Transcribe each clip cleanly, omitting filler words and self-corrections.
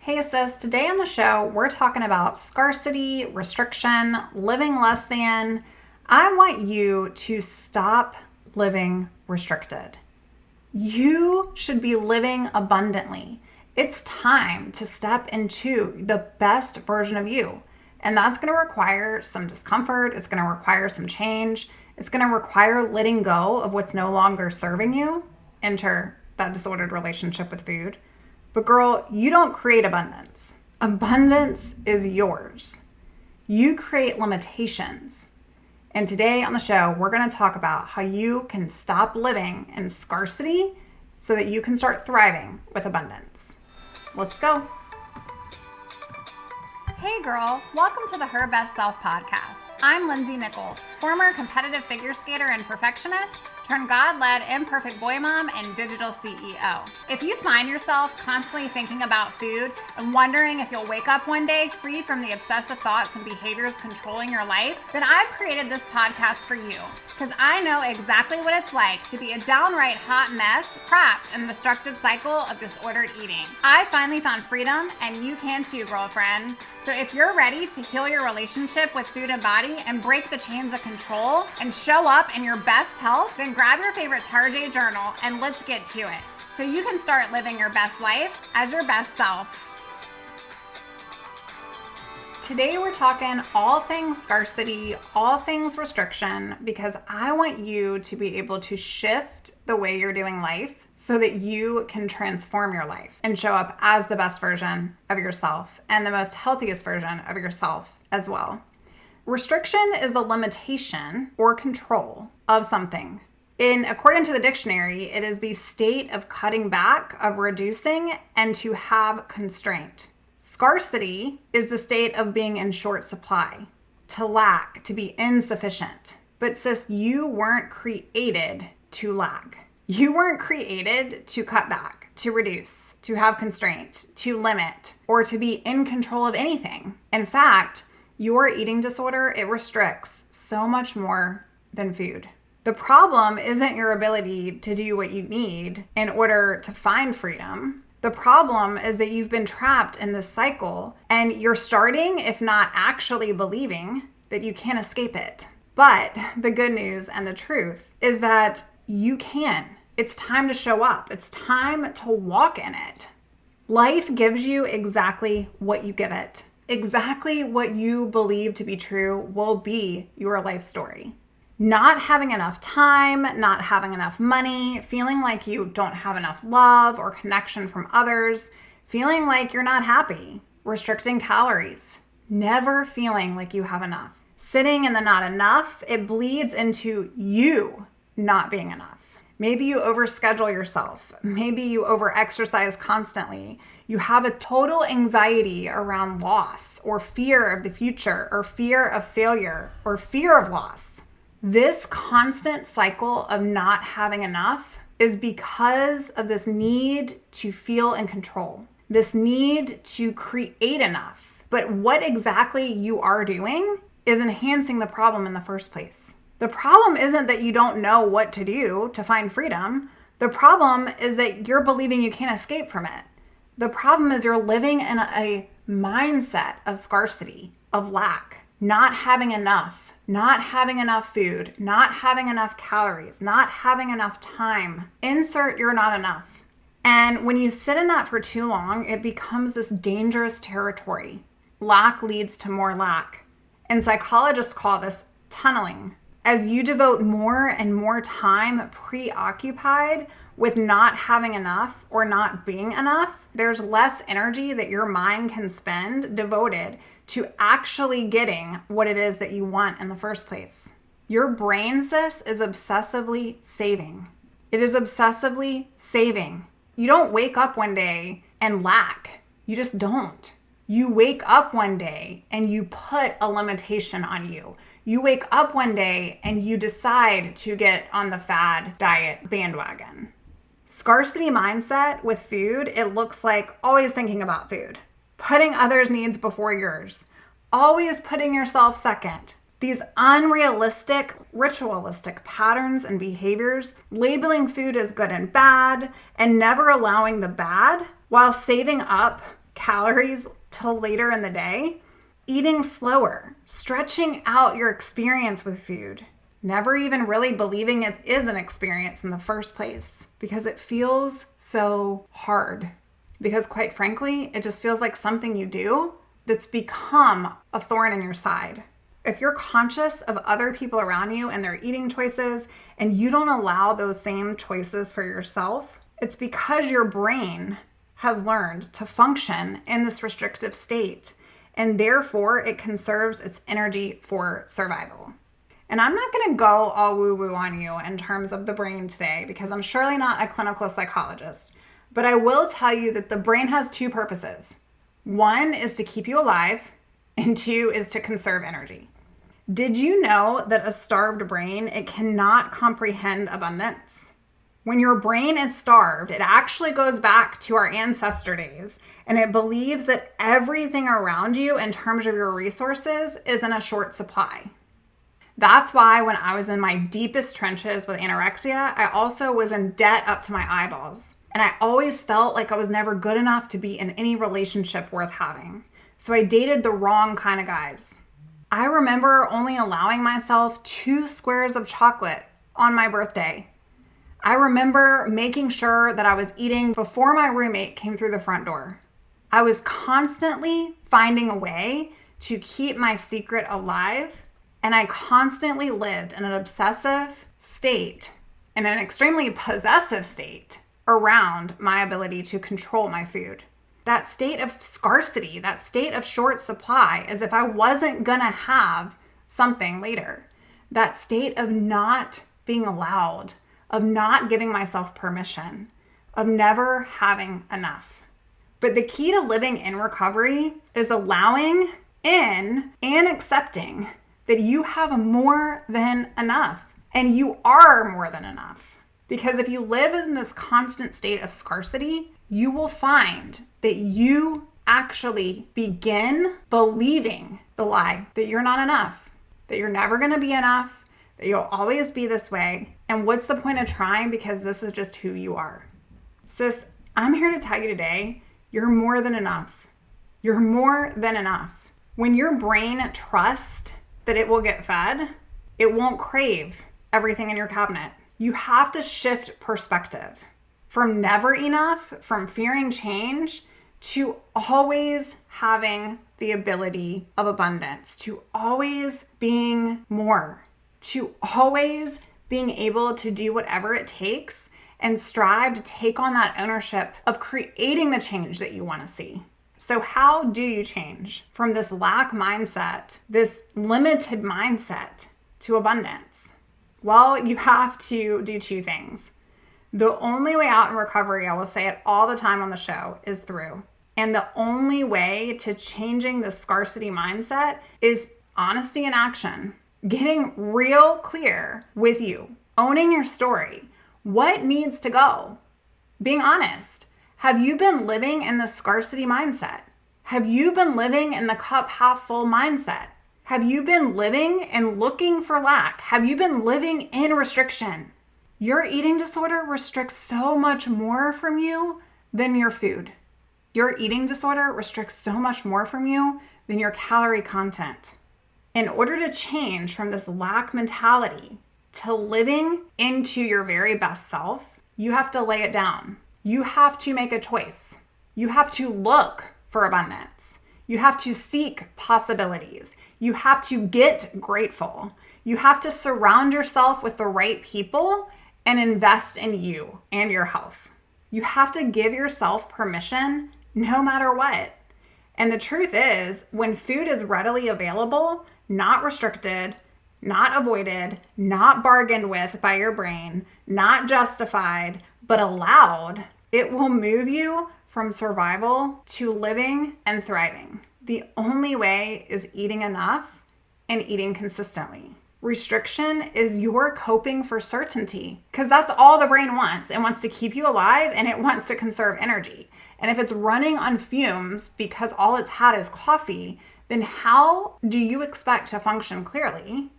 Hey sis, today on the show, we're talking about scarcity, restriction, living less than. I want you to stop living restricted. You should be living abundantly. It's time to step into the best version of you. And that's going to require some discomfort. It's going to require some change. It's going to require letting go of what's no longer serving you. Enter that disordered relationship with food. But girl, you don't create abundance. Abundance is yours. You create limitations. And today on the show, we're going to talk about how you can stop living in scarcity so that you can start thriving with abundance. Let's go. Hey girl, welcome to the Her Best Self podcast. I'm Lindsay Nickel, former competitive figure skater and perfectionist, turned God-led imperfect boy mom and digital CEO. If you find yourself constantly thinking about food and wondering if you'll wake up one day free from the obsessive thoughts and behaviors controlling your life, then I've created this podcast for you because I know exactly what it's like to be a downright hot mess trapped in a destructive cycle of disordered eating. I finally found freedom, and you can too, girlfriend. So if you're ready to heal your relationship with food and body and break the chains of control and show up in your best health, then grab your favorite Tarjay journal and let's get to it so you can start living your best life as your best self. Today we're talking all things scarcity, all things restriction, because I want you to be able to shift the way you're doing life so that you can transform your life and show up as the best version of yourself and the most healthiest version of yourself as well. Restriction is the limitation or control of something. According to the dictionary, it is the state of cutting back, of reducing, and to have constraint. Scarcity is the state of being in short supply, to lack, to be insufficient. But sis, you weren't created to lack. You weren't created to cut back, to reduce, to have constraint, to limit, or to be in control of anything. In fact, your eating disorder, it restricts so much more than food. The problem isn't your ability to do what you need in order to find freedom. The problem is that you've been trapped in this cycle and you're starting, if not actually believing, that you can't escape it. But the good news and the truth is that you can. It's time to show up. It's time to walk in it. Life gives you exactly what you give it. Exactly what you believe to be true will be your life story. Not having enough time, not having enough money, feeling like you don't have enough love or connection from others, feeling like you're not happy, restricting calories, never feeling like you have enough. Sitting in the not enough, it bleeds into you not being enough. Maybe you overschedule yourself. Maybe you overexercise constantly. You have a total anxiety around loss or fear of the future or fear of failure or fear of loss. This constant cycle of not having enough is because of this need to feel in control, this need to create enough. But what exactly you are doing is enhancing the problem in the first place. The problem isn't that you don't know what to do to find freedom. The problem is that you're believing you can't escape from it. The problem is you're living in a mindset of scarcity, of lack, not having enough. Not having enough food, not having enough calories, not having enough time. Insert you're not enough. And when you sit in that for too long, it becomes this dangerous territory. Lack leads to more lack. And psychologists call this tunneling. As you devote more and more time preoccupied with not having enough or not being enough, there's less energy that your mind can spend devoted to actually getting what it is that you want in the first place. Your brain, sis, is obsessively saving. It is obsessively saving. You don't wake up one day and lack. You just don't. You wake up one day and you put a limitation on you. You wake up one day and you decide to get on the fad diet bandwagon. Scarcity mindset with food, it looks like always thinking about food. Putting others' needs before yours, always putting yourself second. These unrealistic, ritualistic patterns and behaviors, labeling food as good and bad, and never allowing the bad while saving up calories till later in the day, eating slower, stretching out your experience with food, never even really believing it is an experience in the first place because it feels so hard. Because quite frankly, it just feels like something you do that's become a thorn in your side. If you're conscious of other people around you and their eating choices and you don't allow those same choices for yourself, it's because your brain has learned to function in this restrictive state, and therefore it conserves its energy for survival. And I'm not going to go all woo-woo on you in terms of the brain today because I'm surely not a clinical psychologist, but I will tell you that the brain has two purposes. One is to keep you alive, and two is to conserve energy. Did you know that a starved brain, it cannot comprehend abundance? When your brain is starved, it actually goes back to our ancestor days, and it believes that everything around you in terms of your resources is in a short supply. That's why when I was in my deepest trenches with anorexia, I also was in debt up to my eyeballs. And I always felt like I was never good enough to be in any relationship worth having. So I dated the wrong kind of guys. I remember only allowing myself 2 squares of chocolate on my birthday. I remember making sure that I was eating before my roommate came through the front door. I was constantly finding a way to keep my secret alive, and I constantly lived in an obsessive state, in an extremely possessive state around my ability to control my food. That state of scarcity, that state of short supply, as if I wasn't gonna have something later. That state of not being allowed, of not giving myself permission, of never having enough. But the key to living in recovery is allowing in and accepting that you have more than enough, and you are more than enough. Because if you live in this constant state of scarcity, you will find that you actually begin believing the lie that you're not enough, that you're never going to be enough, that you'll always be this way. And what's the point of trying, because this is just who you are? Sis, I'm here to tell you today, you're more than enough. You're more than enough. When your brain trusts that it will get fed, it won't crave everything in your cabinet. You have to shift perspective from never enough, from fearing change, to always having the ability of abundance, to always being more, to always being able to do whatever it takes and strive to take on that ownership of creating the change that you want to see. So how do you change from this lack mindset, this limited mindset, to abundance? Well, you have to do 2 things. The only way out in recovery, I will say it all the time on the show, is through. And the only way to changing the scarcity mindset is honesty in action. Getting real clear with you. Owning your story. What needs to go? Being honest. Have you been living in the scarcity mindset? Have you been living in the cup half full mindset? Have you been living and looking for lack? Have you been living in restriction? Your eating disorder restricts so much more from you than your food. Your eating disorder restricts so much more from you than your calorie content. In order to change from this lack mentality to living into your very best self, you have to lay it down. You have to make a choice. You have to look for abundance. You have to seek possibilities. You have to get grateful. You have to surround yourself with the right people and invest in you and your health. You have to give yourself permission no matter what. And the truth is, when food is readily available, not restricted, not avoided, not bargained with by your brain, not justified, but allowed, it will move you from survival to living and thriving. The only way is eating enough and eating consistently. Restriction is your coping for certainty, because that's all the brain wants. It wants to keep you alive and it wants to conserve energy. And if it's running on fumes because all it's had is coffee, then how do you expect to function clearly?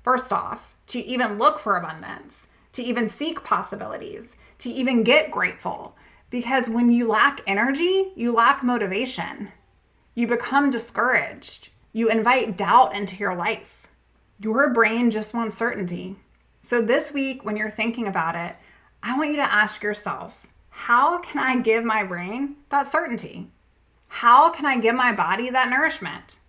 First off, to even look for abundance, to even seek possibilities, to even get grateful. Because when you lack energy, you lack motivation. You become discouraged. You invite doubt into your life. Your brain just wants certainty. So this week, when you're thinking about it, I want you to ask yourself, how can I give my brain that certainty? How can I give my body that nourishment?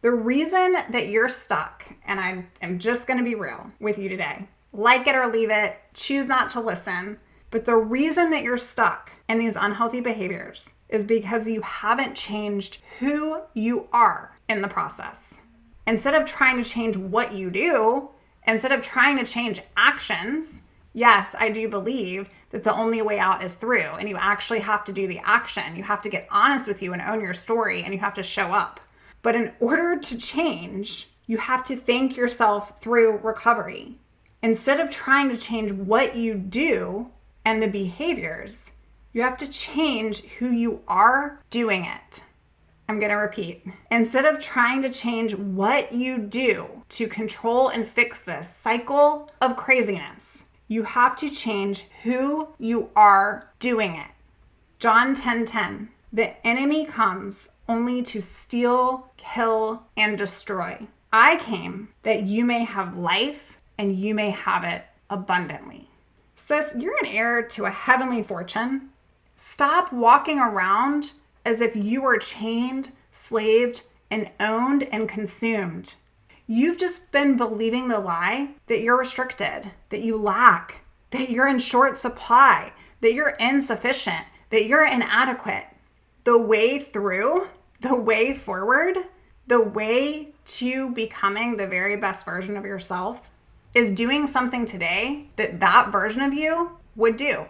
The reason that you're stuck, and I am just going to be real with you today, like it or leave it, choose not to listen, but the reason that you're stuck in these unhealthy behaviors is because you haven't changed who you are in the process. Instead of trying to change what you do, instead of trying to change actions, yes, I do believe that the only way out is through, and you actually have to do the action. You have to get honest with you and own your story, and you have to show up. But in order to change, you have to think yourself through recovery. Instead of trying to change what you do and the behaviors, you have to change who you are doing it. I'm going to repeat. Instead of trying to change what you do to control and fix this cycle of craziness, you have to change who you are doing it. John 10:10. The enemy comes only to steal, kill, and destroy. I came that you may have life and you may have it abundantly. Sis, you're an heir to a heavenly fortune. Stop walking around as if you were chained, slaved, and owned and consumed. You've just been believing the lie that you're restricted, that you lack, that you're in short supply, that you're insufficient, that you're inadequate. The way through, the way forward, the way to becoming the very best version of yourself is doing something today that that version of you would do.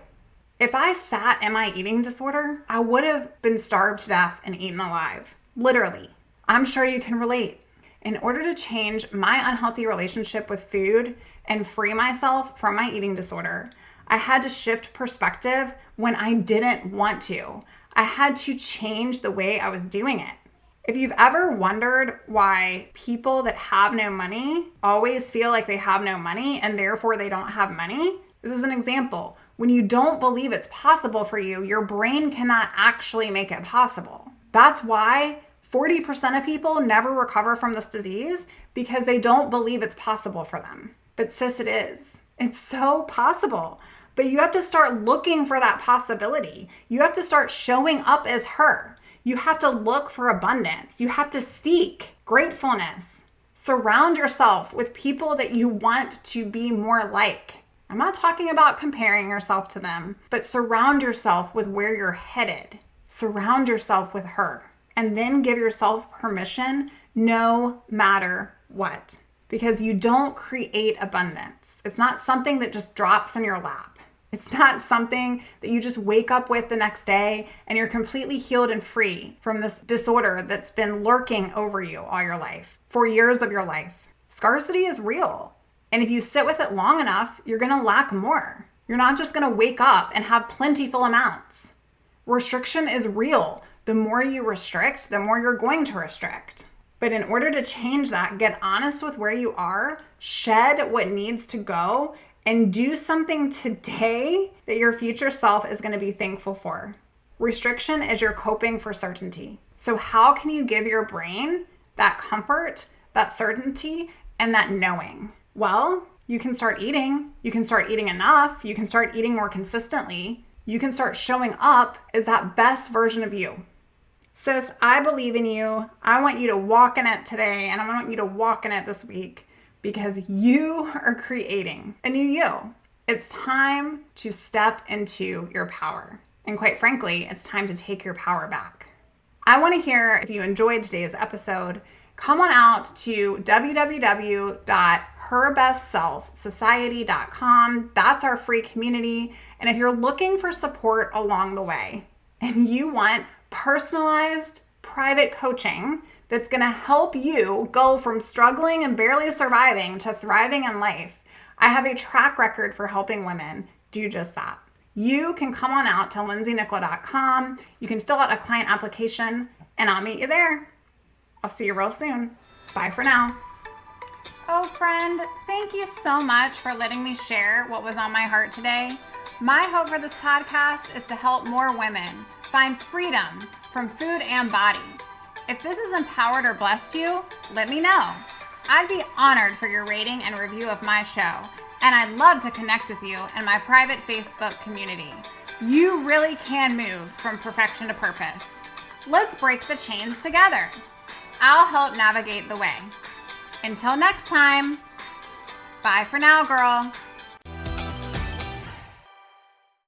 If I sat in my eating disorder, I would have been starved to death and eaten alive. Literally. I'm sure you can relate. In order to change my unhealthy relationship with food and free myself from my eating disorder, I had to shift perspective when I didn't want to. I had to change the way I was doing it. If you've ever wondered why people that have no money always feel like they have no money and therefore they don't have money, this is an example. When you don't believe it's possible for you, your brain cannot actually make it possible. That's why 40% of people never recover from this disease, because they don't believe it's possible for them. But sis, it is. It's so possible. But you have to start looking for that possibility. You have to start showing up as her. You have to look for abundance. You have to seek gratefulness. Surround yourself with people that you want to be more like. I'm not talking about comparing yourself to them, but surround yourself with where you're headed. Surround yourself with her. And then give yourself permission no matter what. Because you don't create abundance. It's not something that just drops in your lap. It's not something that you just wake up with the next day and you're completely healed and free from this disorder that's been lurking over you all your life, for years of your life. Scarcity is real. And if you sit with it long enough, you're going to lack more. You're not just going to wake up and have plentiful amounts. Restriction is real. The more you restrict, the more you're going to restrict. But in order to change that, get honest with where you are, shed what needs to go, and do something today that your future self is going to be thankful for. Restriction is your coping for certainty. So how can you give your brain that comfort, that certainty, and that knowing? Well, you can start eating. You can start eating enough. You can start eating more consistently. You can start showing up as that best version of you. Sis, I believe in you. I want you to walk in it today, and I want you to walk in it this week, because you are creating a new you. It's time to step into your power. And quite frankly, it's time to take your power back. I want to hear if you enjoyed today's episode. Come on out to www.herbestselfsociety.com. That's our free community. And if you're looking for support along the way and you want personalized private coaching that's going to help you go from struggling and barely surviving to thriving in life, I have a track record for helping women do just that. You can come on out to lindsaynickel.com. You can fill out a client application and I'll meet you there. I'll see you real soon. Bye for now. Oh, friend, thank you so much for letting me share what was on my heart today. My hope for this podcast is to help more women find freedom from food and body. If this has empowered or blessed you, let me know. I'd be honored for your rating and review of my show, and I'd love to connect with you in my private Facebook community. You really can move from perfection to purpose. Let's break the chains together. I'll help navigate the way. Until next time, bye for now, girl.